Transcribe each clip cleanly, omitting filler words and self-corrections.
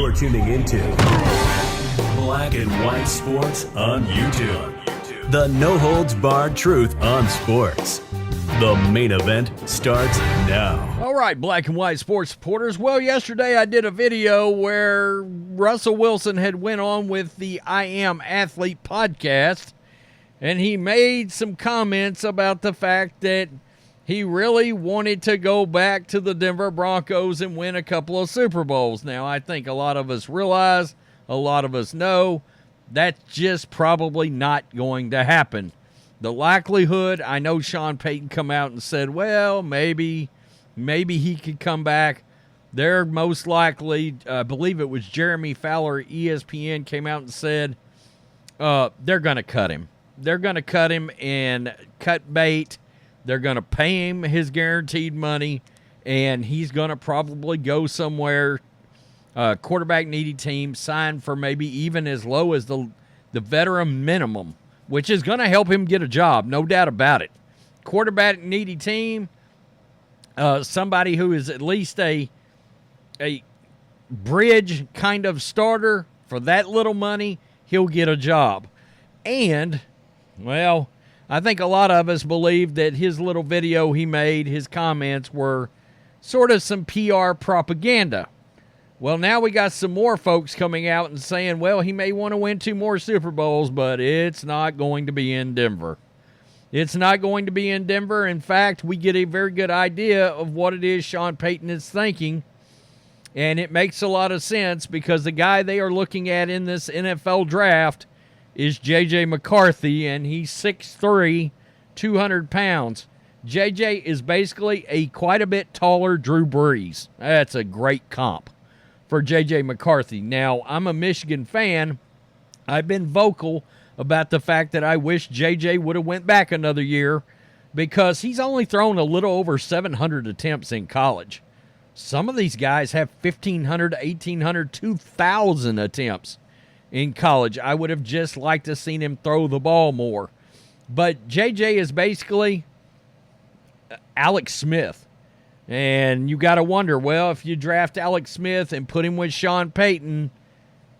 You're tuning into Black and White Sports on YouTube. The no-holds-barred truth on sports. The main event starts now. All right, Black and White Sports supporters. Well, yesterday I did a video where Russell Wilson had went on with the I Am Athlete podcast, and he made some comments about the fact that he really wanted to go back to the Denver Broncos and win a couple of Super Bowls. Now, I think a lot of us realize, a lot of us know, that's just probably not going to happen. The likelihood, I know Sean Payton come out and said, well, maybe he could come back. They're most likely, I believe it was Jeremy Fowler, ESPN, came out and said they're going to cut him. They're going to cut him and cut bait. They're going to pay him his guaranteed money, and he's going to probably go somewhere, quarterback-needy team, sign for maybe even as low as the veteran minimum, which is going to help him get a job, no doubt about it. Quarterback-needy team, somebody who is at least a bridge kind of starter for that little money, he'll get a job. And, well, I think a lot of us believe that his little video he made, his comments were sort of some PR propaganda. Well, now we got some more folks coming out and saying, well, he may want to win 2 more Super Bowls, but it's not going to be in Denver. It's not going to be in Denver. In fact, we get a very good idea of what it is Sean Payton is thinking, and it makes a lot of sense because the guy they are looking at in this NFL draft is J.J. McCarthy, and he's 6'3", 200 pounds. J.J. is basically quite a bit taller Drew Brees. That's a great comp for J.J. McCarthy. Now, I'm a Michigan fan. I've been vocal about the fact that I wish J.J. would have went back another year because he's only thrown a little over 700 attempts in college. Some of these guys have 1,500, 1,800, 2,000 attempts in college. I would have just liked to seen him throw the ball more. But J.J. is basically Alex Smith. And you got to wonder, well, if you draft Alex Smith and put him with Sean Payton,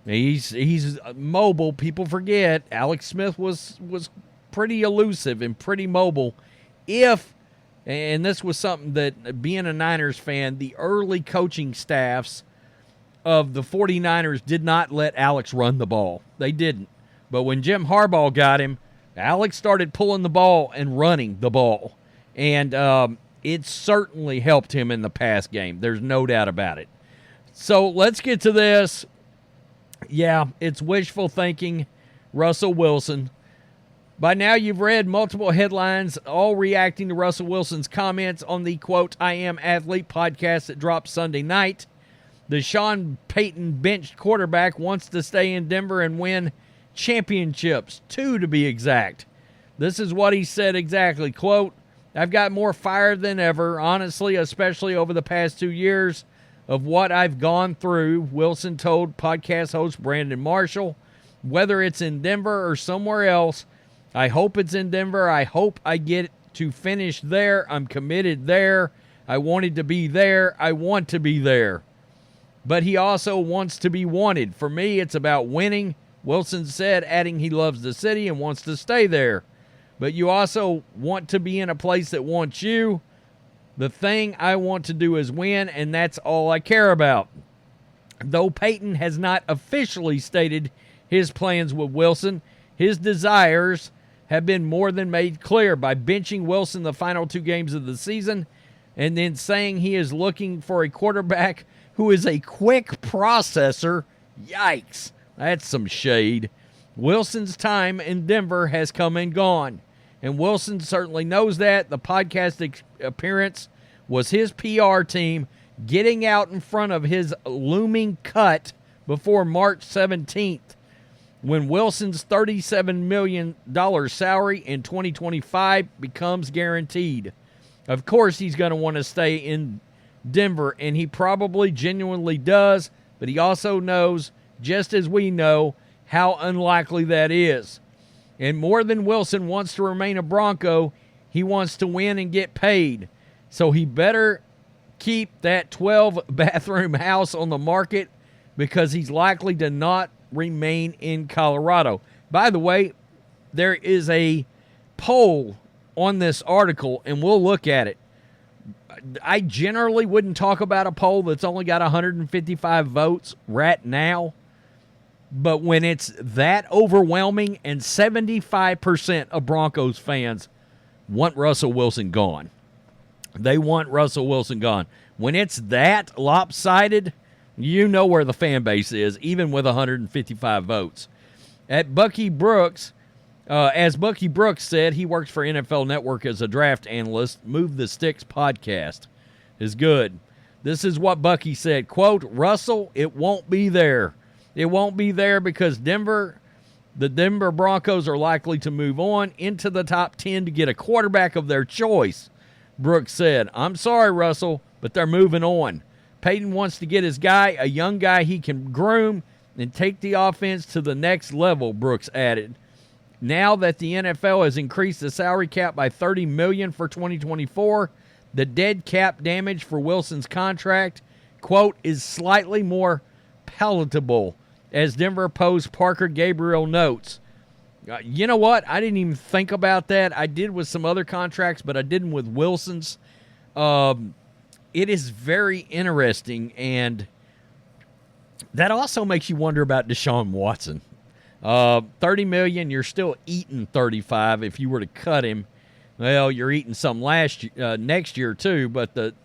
he's mobile. People forget Alex Smith was pretty elusive and pretty mobile. And this was something that, being a Niners fan, the early coaching staffs of the 49ers did not let Alex run the ball. They didn't. But when Jim Harbaugh got him, Alex started pulling the ball and running the ball. And it certainly helped him in the pass game. There's no doubt about it. So let's get to this. Yeah, it's wishful thinking, Russell Wilson. By now you've read multiple headlines all reacting to Russell Wilson's comments on the, quote, I Am Athlete podcast that dropped Sunday night. The Sean Payton benched quarterback wants to stay in Denver and win championships, 2 to be exact. This is what he said exactly, quote, I've got more fire than ever, honestly, especially over the past 2 years of what I've gone through, Wilson told podcast host Brandon Marshall. Whether it's in Denver or somewhere else, I hope it's in Denver. I hope I get to finish there. I'm committed there. I wanted to be there. I want to be there. But he also wants to be wanted. For me, it's about winning, Wilson said, adding he loves the city and wants to stay there. But you also want to be in a place that wants you. The thing I want to do is win, and that's all I care about. Though Payton has not officially stated his plans with Wilson, his desires have been more than made clear by benching Wilson the final 2 games of the season and then saying he is looking for a quarterback who is a quick processor. Yikes, that's some shade. Wilson's time in Denver has come and gone, and Wilson certainly knows that. The podcast appearance was his PR team getting out in front of his looming cut before March 17th, when Wilson's $37 million salary in 2025 becomes guaranteed. Of course, he's going to want to stay in Denver, and he probably genuinely does, but he also knows, just as we know, how unlikely that is. And more than Wilson wants to remain a Bronco, he wants to win and get paid. So he better keep that 12-bathroom house on the market because he's likely to not remain in Colorado. By the way, there is a poll on this article, and we'll look at it. I generally wouldn't talk about a poll that's only got 155 votes right now, but when it's that overwhelming and 75% of Broncos fans want Russell Wilson gone. They want Russell Wilson gone. When it's that lopsided, you know where the fan base is, even with 155 votes. At Bucky Brooks, as Bucky Brooks said, he works for NFL Network as a draft analyst. Move the Sticks podcast is good. This is what Bucky said, quote, Russell, it won't be there. It won't be there because the Denver Broncos are likely to move on into the top 10 to get a quarterback of their choice. Brooks said, I'm sorry, Russell, but they're moving on. Payton wants to get his guy, a young guy he can groom and take the offense to the next level, Brooks added. Now that the NFL has increased the salary cap by $30 million for 2024, the dead cap damage for Wilson's contract, quote, is slightly more palatable, as Denver Post Parker Gabriel notes. You know what? I didn't even think about that. I did with some other contracts, but I didn't with Wilson's. It is very interesting, and that also makes you wonder about Deshaun Watson. $30 million, you're still eating 35 if you were to cut him. Well, you're eating some next year too, but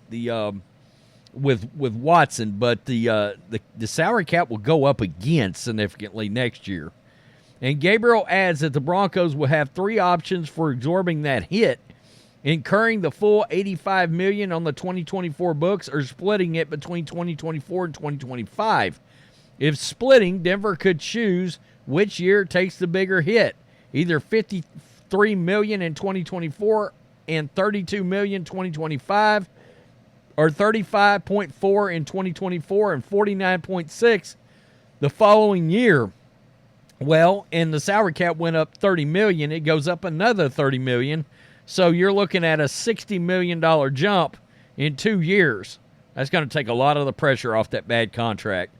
with Watson, but the salary cap will go up again significantly next year. And Gabriel adds that the Broncos will have three options for absorbing that hit: incurring the full $85 million on the 2024 books or splitting it between 2024 and 2025. If splitting, Denver could choose which year takes the bigger hit, either $53 million in 2024 and $32 million in 2025, or $35.4 in 2024 and $49.6 the following year. Well, and the salary cap went up $30 million. It goes up another $30 million. So you're looking at a $60 million jump in 2 years. That's going to take a lot of the pressure off that bad contract.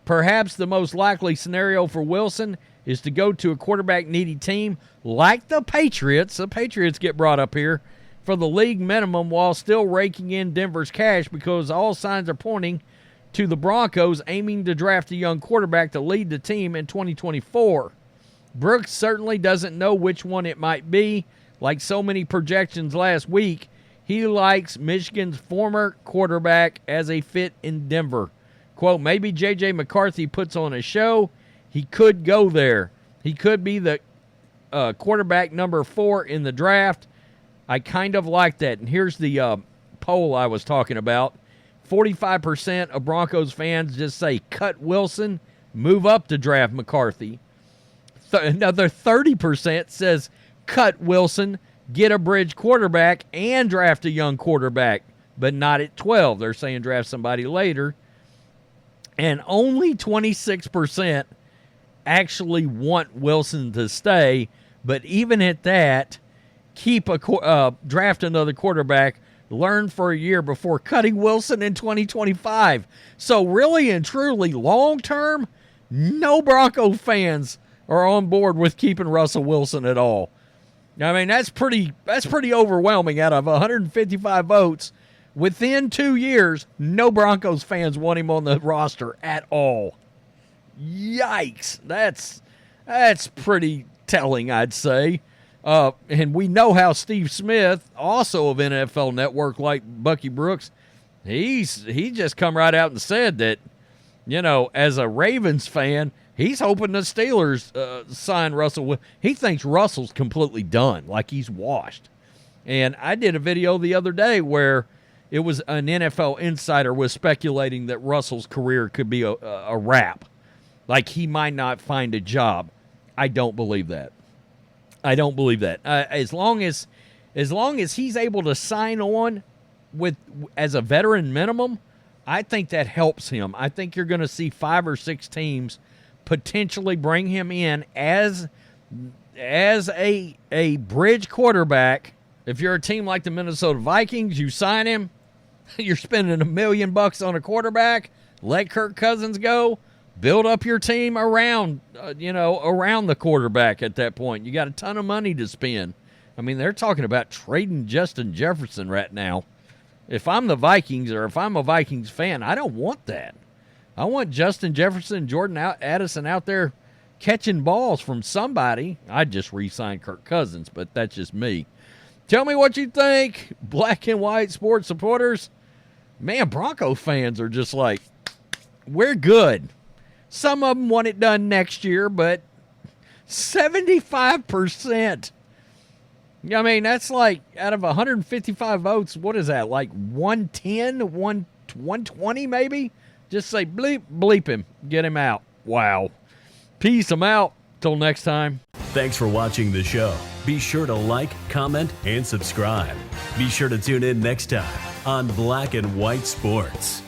Perhaps the most likely scenario for Wilson is to go to a quarterback-needy team like the Patriots. The Patriots get brought up here for the league minimum while still raking in Denver's cash, because all signs are pointing to the Broncos aiming to draft a young quarterback to lead the team in 2024. Brooks certainly doesn't know which one it might be. Like so many projections last week, he likes Michigan's former quarterback as a fit in Denver. Quote, maybe J.J. McCarthy puts on a show. He could go there. He could be the quarterback number 4 in the draft. I kind of like that. And here's the poll I was talking about. 45% of Broncos fans just say cut Wilson, move up to draft McCarthy. Another 30% says cut Wilson, get a bridge quarterback, and draft a young quarterback, but not at 12. They're saying draft somebody later. And only 26% actually want Wilson to stay, but even at that, draft another quarterback, learn for a year before cutting Wilson in 2025. So really and truly, long term, no Bronco fans are on board with keeping Russell Wilson at all. I mean, that's pretty overwhelming. Out of 155 votes, within 2 years, no Broncos fans want him on the roster at all. Yikes. That's pretty telling, I'd say. And we know how Steve Smith, also of NFL Network like Bucky Brooks, he just come right out and said that, as a Ravens fan, he's hoping the Steelers sign Russell. He thinks Russell's completely done, like he's washed. And I did a video the other day where it was an NFL insider was speculating that Russell's career could be a wrap. Like he might not find a job. I don't believe that. I don't believe that. As long as he's able to sign on as a veteran minimum, I think that helps him. I think you're going to see 5 or 6 teams potentially bring him in as a bridge quarterback. If you're a team like the Minnesota Vikings, you sign him, You're spending $1 million on a quarterback. Let Kirk Cousins go. Build up your team around the quarterback at that point. You got a ton of money to spend. I mean, they're talking about trading Justin Jefferson right now. If I'm the Vikings or if I'm a Vikings fan, I don't want that. I want Justin Jefferson and Jordan Addison out there catching balls from somebody. I'd just re-sign Kirk Cousins, but that's just me. Tell me what you think, black and white sports supporters. Man, Bronco fans are just like, we're good. Some of them want it done next year, but 75%. I mean, that's like out of 155 votes, what is that, like 110, 120 maybe? Just say bleep him, get him out. Wow. Peace, I'm out. Till next time. Thanks for watching the show. Be sure to like, comment, and subscribe. Be sure to tune in next time on Black and White Sports.